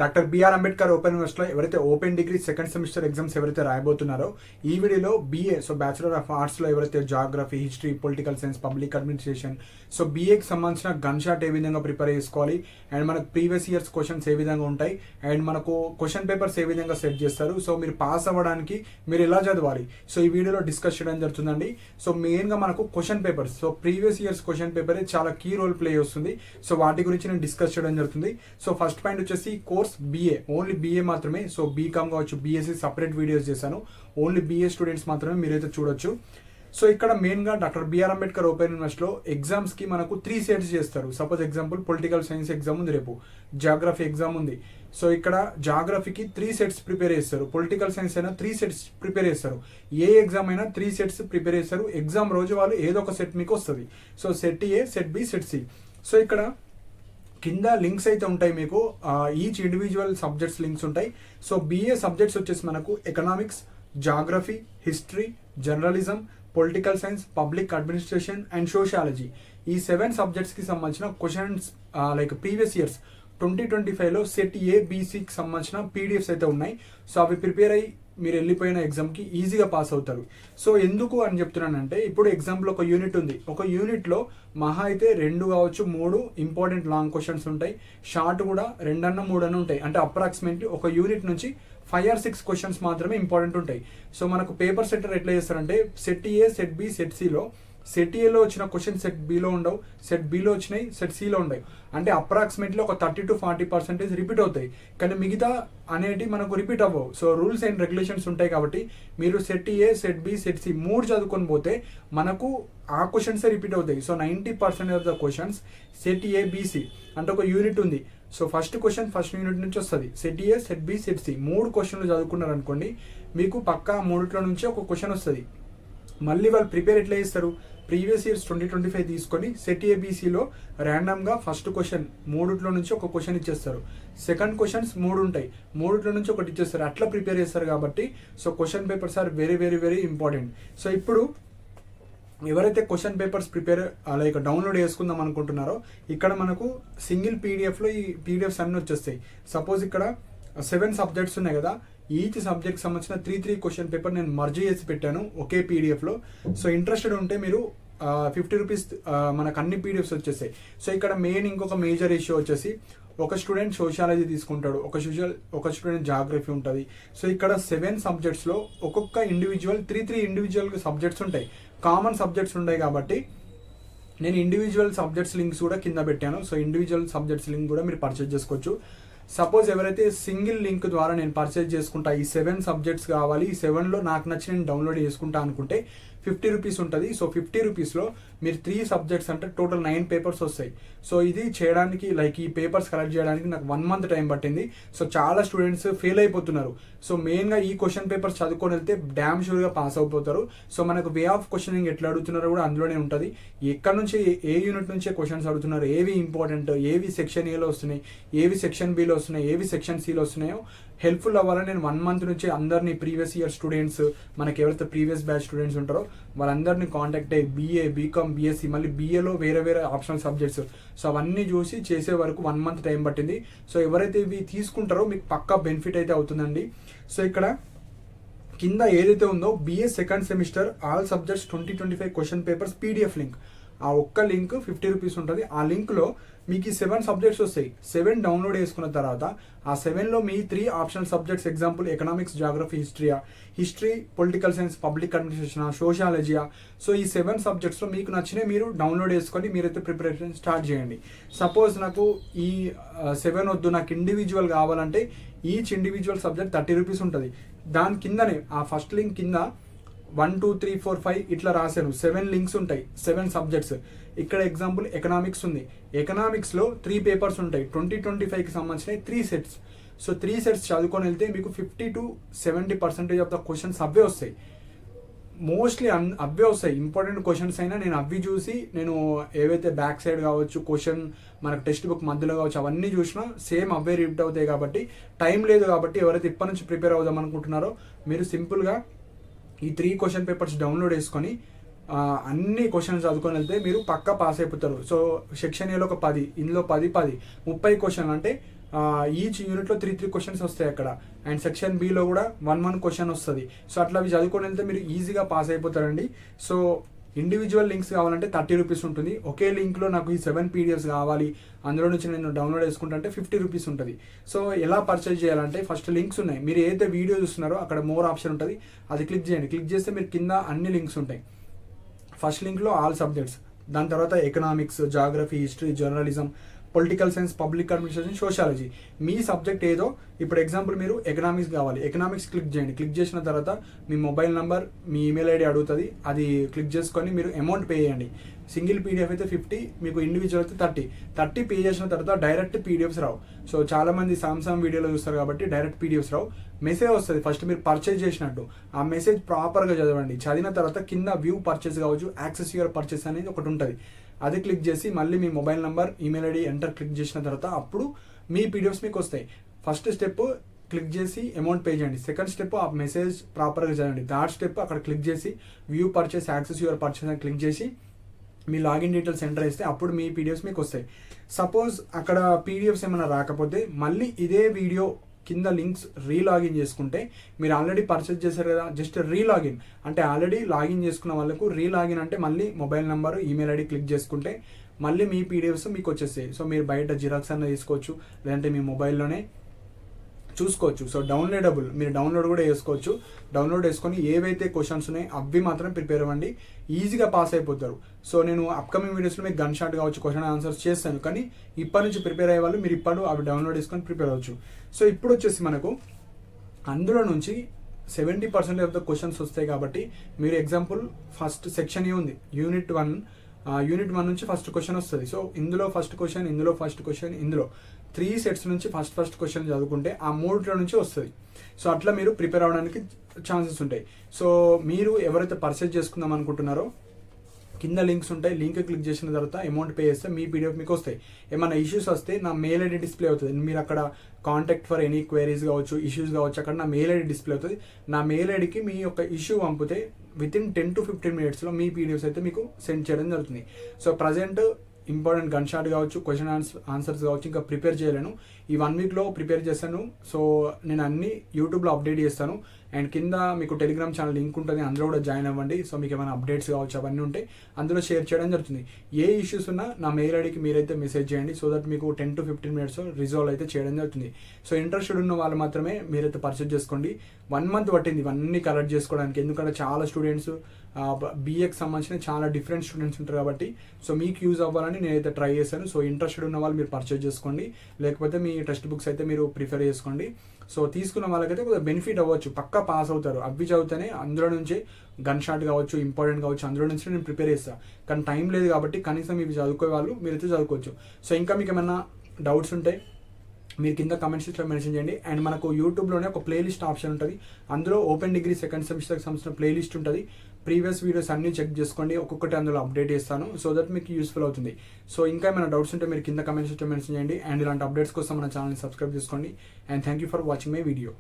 Doctor BR Ambedkar open యూనివర్సిటీలో ఎవరైతే open degree second semester exams ఎవరైతే రాయబోతున్నారో ఈ వీడియోలో బీఏ బ్యాచులర్ ఆఫ్ ఆర్ట్స్లో ఎవరైతే geography, history, political science, public administration బీఏకి సంబంధించిన గన్ షాట్ ఏ విధంగా ప్రిపేర్ చేసుకోవాలి అండ్ మనకు ప్రీవియస్ ఇయర్స్ క్వశ్చన్స్ ఏ విధంగా ఉంటాయి అండ్ మనకు క్వశ్చన్ పేపర్స్ ఏ విధంగా సెట్ చేస్తారు. మీరు పాస్ అవ్వడానికి మీరు ఎలా చదవాలి ఈ వీడియోలో డిస్కస్ చేయడం జరుగుతుందండి. మెయిన్గా మనకు question papers previous years question paper చాలా కీ రోల్ ప్లే చేస్తుంది. వాటి గురించి నేను డిస్కస్ చేయడం జరుగుతుంది. ఫస్ట్ పాయింట్ వచ్చేసి కోర్స్ బీఏ, ఓన్లీ బీఏ మాత్రమే. బీకామ్ కావచ్చు, బీఎస్సీ సపరేట్ వీడియోస్ చేశాను. ఓన్లీ బీఏ స్టూడెంట్స్ మాత్రమే మీరైతే చూడొచ్చు. ఇక్కడ మెయిన్గా డాక్టర్ బిఆర్ అంబేద్కర్ ఓపెన్ యూనివర్సిటీలో ఎగ్జామ్స్కి మనకు 3 సెట్స్ చేస్తారు. Suppose example political science exam ఉంది, రేపు జాగ్రఫీ ఎగ్జామ్ ఉంది. ఇక్కడ జాగ్రఫీకి 3 సెట్స్ ప్రిపేర్ చేస్తారు, పొలిటికల్ సైన్స్ అయినా 3 సెట్స్ ప్రిపేర్ చేస్తారు, ఏ ఎగ్జామ్ అయినా 3 సెట్స్ ప్రిపేర్ చేస్తారు. ఎగ్జామ్ రోజు వాళ్ళు ఏదో ఒక సెట్ మీకు వస్తుంది. Set A, set B, set C. ఇక్కడ కింద లింక్స్ అయితే ఉంటాయి మీకు, ఈచ్ ఇండివిజువల్ సబ్జెక్ట్స్ లింక్స్ ఉంటాయి. బీఏ సబ్జెక్ట్స్ వచ్చేసి మనకు economics, geography, history, journalism, political science, public administration and sociology. ఈ 7 సబ్జెక్ట్స్కి సంబంధించిన క్వశ్చన్స్ లైక్ ప్రీవియస్ ఇయర్స్ 2025లో సెట్ ఏ, బీసీకి సంబంధించిన పీడిఎఫ్స్ అయితే ఉన్నాయి. అవి ప్రిపేర్ అయ్యి మీరు వెళ్ళిపోయిన ఎగ్జామ్కి ఈజీగా పాస్ అవుతారు. ఎందుకు అని చెప్తున్నానంటే, ఇప్పుడు ఎగ్జాంపుల్ ఒక యూనిట్ ఉంది, ఒక యూనిట్లో మహా అయితే 2 కావచ్చు 3 ఇంపార్టెంట్ లాంగ్ క్వశ్చన్స్ ఉంటాయి, షార్ట్ కూడా 2 అన్న 3 అన్న ఉంటాయి. అంటే అప్రాక్సిమేట్లీ ఒక యూనిట్ నుంచి 5 or 6 క్వశ్చన్స్ మాత్రమే ఇంపార్టెంట్ ఉంటాయి. మనకు పేపర్ సెట్టర్ ఎట్లా చేస్తారంటే, set A, set B, set సిలో సెట్ ఏలో వచ్చిన క్వశ్చన్ సెట్ బిలో ఉండవు, సెట్ బిలో వచ్చినాయి సెట్ సిలో ఉండవు. అంటే అప్రాక్సిమేట్లీ ఒక 30 to 40% రిపీట్ అవుతాయి, కానీ మిగతా అనేటి మనకు రిపీట్ అవ్వవు. రూల్స్ అండ్ రెగ్యులేషన్స్ ఉంటాయి కాబట్టి మీరు set A, set B, set C 3 చదువుకొని పోతే మనకు ఆ క్వశ్చన్సే రిపీట్ అవుతాయి. 90% of the questions set A, BC అంటే ఒక యూనిట్ ఉంది. ఫస్ట్ క్వశ్చన్ ఫస్ట్ యూనిట్ నుంచి వస్తుంది. Set A, set B, set C 3 క్వశ్చన్లు చదువుకున్నారు అనుకోండి, మీకు పక్కా 3 నుంచి ఒక క్వశ్చన్ వస్తుంది. మళ్ళీ వాళ్ళు ప్రిపేర్ ఎట్లా చేస్తారు, ప్రీవియస్ ఇయర్స్ 2025 తీసుకొని సెట్ ఏబీసీలో ర్యాండమ్గా ఫస్ట్ క్వశ్చన్ 3 నుంచి ఒక క్వశ్చన్ ఇచ్చేస్తారు, సెకండ్ క్వశ్చన్స్ 3 ఉంటాయి, 3 నుంచి ఒకటి ఇచ్చేస్తారు, అట్లా ప్రిపేర్ చేస్తారు. కాబట్టి question papers are very very very important. ఇప్పుడు ఎవరైతే question papers prepare like download చేసుకుందాం అనుకుంటున్నారో, ఇక్కడ మనకు సింగిల్ పీడిఎఫ్లో ఈ పీడిఎఫ్స్ అన్నీ వచ్చేస్తాయి. సపోజ్ ఇక్కడ 7 సబ్జెక్ట్స్ ఉన్నాయి కదా, ఈచ్ సబ్జెక్ట్ సంబంధించిన 3 క్వశ్చన్ పేపర్ నేను మర్జ్ చేసి పెట్టాను ఒకే పీడిఎఫ్లో. ఇంట్రెస్టెడ్ ఉంటే మీరు 50 రూపీస్ మనకు అన్ని పీడిఎఫ్స్ వచ్చేసాయి. ఇక్కడ మెయిన్ ఇంకొక మేజర్ ఇష్యూ వచ్చేసి, ఒక స్టూడెంట్ సోషియాలజీ తీసుకుంటాడు, ఒక స్టూడెంట్ జాగ్రఫీ ఉంటుంది. ఇక్కడ 7 సబ్జెక్ట్స్లో ఒక్కొక్క ఇండివిజువల్ 3 ఇండివిజువల్ సబ్జెక్ట్స్ ఉంటాయి, కామన్ సబ్జెక్ట్స్ ఉంటాయి. కాబట్టి నేను ఇండివిజువల్ సబ్జెక్ట్స్ లింక్స్ కూడా కింద పెట్టాను. ఇండివిజువల్ సబ్జెక్ట్స్ లింక్ కూడా మీరు పర్చేజ్ చేసుకోవచ్చు. సపోజ్ ఎవరైతే సింగిల్ లింక్ ద్వారా నేను పర్చేజ్ చేసుకుంటా, ఈ 7 సబ్జెక్ట్స్ కావాలి, ఈ 7లో నాకు నచ్చి నేను డౌన్లోడ్ చేసుకుంటా అనుకుంటే 50 రూపీస్ ఉంటుంది. 50 రూపీస్లో మీరు 3 సబ్జెక్ట్స్ అంటే టోటల్ 9 పేపర్స్ వస్తాయి. ఇది చేయడానికి లైక్ ఈ పేపర్స్ కలెక్ట్ చేయడానికి నాకు 1 month టైం పట్టింది. చాలా స్టూడెంట్స్ ఫెయిల్ అయిపోతున్నారు. మెయిన్గా ఈ క్వశ్చన్ పేపర్స్ చదువుకొని వెళ్తే డ్యామ్ షూర్గా పాస్ అయిపోతారు. మనకు వే ఆఫ్ క్వశ్చనింగ్ ఎట్లా అడుగుతున్నారో కూడా అందులోనే ఉంటుంది. ఎక్కడ నుంచి ఏ యూనిట్ నుంచే క్వశ్చన్స్ అడుగుతున్నారు, ఏవి ఇంపార్టెంట్, ఏవి సెక్షన్ ఏలో వస్తున్నాయి, ఏవి సెక్షన్ బిలో వస్తున్నాయి, ఏవి సెక్షన్ సిలో వస్తున్నాయో హెల్ప్ఫుల్ అవ్వాలని నేను 1 month నుంచి అందరినీ ప్రీవియస్ ఇయర్ స్టూడెంట్స్, మనకి ఎవరైతే ప్రీవియస్ బ్యాచ్ స్టూడెంట్స్ ఉంటారో వాళ్ళందరినీ కాంటాక్ట్ అయ్యి బీఏ, బీకామ్, బీఎస్సీ, మళ్ళీ బీఏలో వేరే వేరే ఆప్షనల్ సబ్జెక్ట్స్ అవన్నీ చూసి చేసే వరకు 1 month టైం పట్టింది. ఎవరైతే ఇవి తీసుకుంటారో మీకు పక్కా బెనిఫిట్ అయితే అవుతుందండి. ఇక్కడ కింద ఏదైతే ఉందో BA second semester all subjects 2025 question papers PDF link, ఆ ఒక్క లింక్ 50 రూపీస్ ఉంటుంది. ఆ లింక్లో మీకు ఈ 7 సబ్జెక్ట్స్ వస్తాయి. 7 డౌన్లోడ్ చేసుకున్న తర్వాత ఆ 7లో మీ 3 optional subjects, example economics, geography, history, political science, public administration, sociology. ఈ 7 సబ్జెక్ట్స్లో మీకు నచ్చినవి మీరు డౌన్లోడ్ చేసుకొని మీరైతే ప్రిపరేషన్ స్టార్ట్ చేయండి. సపోజ్ నాకు ఈ 7 వద్దు, నాకు ఇండివిజువల్ కావాలంటే ఈచ్ ఇండివిజువల్ సబ్జెక్ట్ 30 రూపీస్ ఉంటుంది. దాని కిందనే ఆ ఫస్ట్ లింక్ కింద 1 2 3 4 5 ఇట్లా రాశాను. 7 లింక్స్ ఉంటాయి, 7 సబ్జెక్ట్స్. ఇక్కడ ఎగ్జాంపుల్ ఎకనామిక్స్ ఉంది, ఎకనామిక్స్లో 3 పేపర్స్ ఉంటాయి, 2025కి సంబంధించిన 3 సెట్స్. 3 సెట్స్ చదువుకొని వెళ్తే మీకు 50 to 70% ఆఫ్ ద క్వశ్చన్స్ అవే వస్తాయి. మోస్ట్లీ అవే వస్తాయి, ఇంపార్టెంట్ క్వశ్చన్స్ అయినా నేను అవి చూసి, నేను ఏవైతే బ్యాక్ సైడ్ కావచ్చు, క్వశ్చన్ మనకు టెక్స్ట్ బుక్ మధ్యలో కావచ్చు, అవన్నీ చూసినా సేమ్ అవే రిపీట్ అవుతాయి. కాబట్టి టైం లేదు. కాబట్టి ఎవరైతే ఇప్పటి నుంచి ప్రిపేర్ అవుదాం అనుకుంటున్నారో మీరు సింపుల్గా ఈ 3 క్వశ్చన్ పేపర్స్ డౌన్లోడ్ చేసుకొని అన్ని క్వశ్చన్స్ చదువుకొని వెళ్తే మీరు పక్కా పాస్ అయిపోతారు. సెక్షన్ ఏలో ఒక 10, ఇందులో 10 30 క్వశ్చన్లు అంటే ఈచ్ యూనిట్లో 3 క్వశ్చన్స్ వస్తాయి అక్కడ. అండ్ సెక్షన్ బిలో కూడా 1 క్వశ్చన్ వస్తుంది. సో అట్లా అవి చదువుకొని వెళ్తే మీరు ఈజీగా పాస్ అయిపోతారండి. సో ఇండివిజువల్ లింక్స్ కావాలంటే 30 రూపీస్ ఉంటుంది. ఒకే లింక్లో నాకు ఈ 7 PDFs కావాలి, అందులో నుంచి నేను డౌన్లోడ్ చేసుకుంటా అంటే 50 రూపీస్ ఉంటుంది. సో ఎలా పర్చేజ్ చేయాలంటే ఫస్ట్ లింక్స్ ఉన్నాయి. మీరు ఏదైతే వీడియో చూస్తున్నారో అక్కడ మోర్ ఆప్షన్ ఉంటుంది, అది క్లిక్ చేయండి. క్లిక్ చేస్తే మీరు కింద అన్ని లింక్స్ ఉంటాయి. ఫస్ట్ లింక్లో ఆల్ సబ్జెక్ట్స్, దాని తర్వాత economics, geography, history, journalism, political science, public administration, sociology. మీ సబ్జెక్ట్ ఏదో, ఇప్పుడు ఎగ్జాంపుల్ మీరు ఎకనామిక్స్ కావాలి, ఎకనామిక్స్ క్లిక్ చేయండి. క్లిక్ చేసిన తర్వాత మీ మొబైల్ నెంబర్, మీ ఈమెయిల్ ఐడి అడుగుతుంది, అది క్లిక్ చేసుకొని మీరు అమౌంట్ పే చేయండి. సింగిల్ PDF అయితే 50, మీకు ఇండివిజువల్ అయితే 30 పే చేసిన తర్వాత డైరెక్ట్ PDFs రావు. సో చాలా మంది సామ్సంగ్ వీడియోలో చూస్తారు కాబట్టి డైరెక్ట్ PDFs రావు, మెసేజ్ వస్తుంది ఫస్ట్ మీరు పర్చేజ్ చేసినట్టు. ఆ మెసేజ్ ప్రాపర్గా చదవండి. చదివిన తర్వాత కింద వ్యూ పర్చేస్ కావచ్చు, యాక్సెస్ యువర్ పర్చేస్ అనేది ఒకటి ఉంటుంది. అది క్లిక్ చేసి మళ్ళీ మీ mobile number, email ID enter click చేసిన తర్వాత అప్పుడు మీ PDFs మీకు వస్తాయి. ఫస్ట్ స్టెప్ క్లిక్ చేసి అమౌంట్ పే చేయండి. సెకండ్ స్టెప్ ఆ మెసేజ్ ప్రాపర్గా చదవండి. థర్డ్ స్టెప్ అక్కడ క్లిక్ చేసి view purchase, access your purchase అని క్లిక్ చేసి మీ లాగిన్ డీటెయిల్స్ ఎంటర్ చేస్తే అప్పుడు మీ PDFs మీకు వస్తాయి. సపోజ్ అక్కడ PDFs ఏమైనా రాకపోతే మళ్ళీ ఇదే వీడియో కింద లింక్స్ రీలాగిన్ చేసుకుంటే, మీరు ఆల్రెడీ పర్చేజ్ చేశారు కదా, జస్ట్ రీలాగిన్ అంటే ఆల్రెడీ లాగిన్ చేసుకున్న వాళ్ళకు రీలాగిన్ అంటే మళ్ళీ mobile number, email ID click చేసుకుంటే మళ్ళీ మీ PDFs మీకు వచ్చేస్తాయి. సో మీరు బయట జిరాక్స్ అన్న తీసుకోవచ్చు, లేదంటే మీ మొబైల్లోనే చూసుకోవచ్చు. సో డౌన్లోడబుల్, మీరు డౌన్లోడ్ కూడా చేసుకోవచ్చు. డౌన్లోడ్ చేసుకొని ఏవైతే క్వశ్చన్స్ ఉన్నాయో అవి మాత్రం ప్రిపేర్ అవ్వండి, ఈజీగా పాస్ అయిపోతారు. సో నేను అప్కమింగ్ వీడియోస్లో మీకు గన్ షాట్ కావచ్చు, క్వశ్చన్ ఆన్సర్స్ చేస్తాను, కానీ ఇప్పటి నుంచి ప్రిపేర్ అయ్యే వాళ్ళు మీరు ఇప్పుడు అవి డౌన్లోడ్ చేసుకొని ప్రిపేర్ అవ్వచ్చు. సో ఇప్పుడు వచ్చేసి మనకు అందులో నుంచి 70% ఆఫ్ ద క్వశ్చన్స్ వస్తాయి కాబట్టి మీరు ఎగ్జాంపుల్ ఫస్ట్ సెక్షన్ ఏ ఉంది, యూనిట్ 1 నుంచి ఫస్ట్ క్వశ్చన్ వస్తుంది. సో ఇందులో ఫస్ట్ క్వశ్చన్, ఇందులో ఫస్ట్ క్వశ్చన్, ఇందులో 3 సెట్స్ నుంచి ఫస్ట్ క్వశ్చన్ చదువుకుంటే ఆ 3 నుంచి వస్తుంది. సో అట్లా మీరు ప్రిపేర్ అవ్వడానికి ఛాన్సెస్ ఉంటాయి. సో మీరు ఎవరైతే పర్చేజ్ చేసుకుందాం అనుకుంటున్నారో కింద లింక్స్ ఉంటాయి, లింక్ క్లిక్ చేసిన తర్వాత అమౌంట్ పే చేస్తే మీ PDF మీకు వస్తాయి. ఏమైనా ఇష్యూస్ వస్తే నా మెయిల్ ఐడి డిస్ప్లే అవుతుంది. మీరు అక్కడ కాంటాక్ట్ ఫర్ ఎనీ క్వైరీస్ కావచ్చు, ఇష్యూస్ కావచ్చు, అక్కడ నా మెయిల్ ఐడి డిస్ప్లే అవుతుంది. నా మెయిల్ ఐడికి మీ యొక్క ఇష్యూ పంపితే వితిన్ 10 to 15 minutesలో మీ PDFs అయితే మీకు సెండ్ చేయడం జరుగుతుంది. So present important gun shot కావచ్చు, క్వశ్చన్ ఆన్సర్స్ కావచ్చు, ఇంకా ప్రిపేర్ చేయలేను. ఈ 1 వీక్లో ప్రిపేర్ చేస్తాను. సో నేను అన్ని యూట్యూబ్లో అప్డేట్ చేస్తాను. అండ్ కింద మీకు టెలిగ్రామ్ ఛానల్ లింక్ ఉంటుంది, అందులో కూడా జాయిన్ అవ్వండి. సో మీకు ఏమైనా అప్డేట్స్ కావచ్చు అవన్నీ ఉంటే అందులో షేర్ చేయడం జరుగుతుంది. ఏ ఇష్యూస్ ఉన్నా నా మెయిల్ ఐడికి మీరైతే మెసేజ్ చేయండి, సో దట్ మీకు 10 to 15 minutes రిజాల్వ్ అయితే చేయడం జరుగుతుంది. సో ఇంట్రెస్టెడ్ ఉన్న వాళ్ళు మాత్రమే మీరైతే పర్చేజ్ చేసుకోండి. 1 month పట్టింది ఇవన్నీ కలెక్ట్ చేసుకోవడానికి, ఎందుకంటే చాలా స్టూడెంట్స్ BAకి సంబంధించిన చాలా డిఫరెంట్ స్టూడెంట్స్ ఉంటారు కాబట్టి సో మీకు యూజ్ అవ్వాలని నేనైతే ట్రై చేశాను. సో ఇంట్రెస్టెడ్ ఉన్న వాళ్ళు మీరు పర్చేజ్ చేసుకోండి, లేకపోతే మీ టెక్స్ట్ బుక్స్ అయితే మీరు ప్రిఫర్ చేసుకోండి. సో తీసుకున్న వాళ్ళకైతే కొద్దిగా బెనిఫిట్ అవ్వచ్చు, పక్కా పాస్ అవుతారు. అవి చదివితేనే అందులో నుంచి గన్ షాట్ కావచ్చు, ఇంపార్టెంట్ కావచ్చు, అందులో నుంచి నేను ప్రిపేర్ చేస్తాను. కానీ టైం లేదు కాబట్టి కనీసం ఇవి చదువుకోే వాళ్ళు మీరైతే చదువుకోవచ్చు. సో ఇంకా మీకు ఏమైనా డౌట్స్ ఉంటే మీరు కింద కమెంట్ సెక్షన్లో మెన్షన్ చేయండి. అండ్ మనకు యూట్యూబ్లోనే ఒక ప్లేలిస్ట్ ఆప్షన్ ఉంటుంది, అందులో ఓపెన్ డిగ్రీ సెకండ్ సెమిస్టర్కి సంబంధించిన ప్లేలిస్ట్ ఉంటుంది. ప్రీవియస్ వీడియోస్ అన్నీ చెక్ చేసుకోండి, ఒక్కొక్కటి అందులో అప్డేట్ చేస్తాను, సో దట్ మీకు యూస్ఫుల్ అవుతుంది. సో ఇంకా ఏమైనా డౌట్స్ ఉంటే మీరు కింద కమెంట్ సెక్షన్లో మెన్షన్ చేయండి. అండ్ ఇలాంటి అప్డేట్స్ కోసం మన ఛానల్ని సబ్స్క్రైబ్ చేసుకోండి. And thank you for watching my video.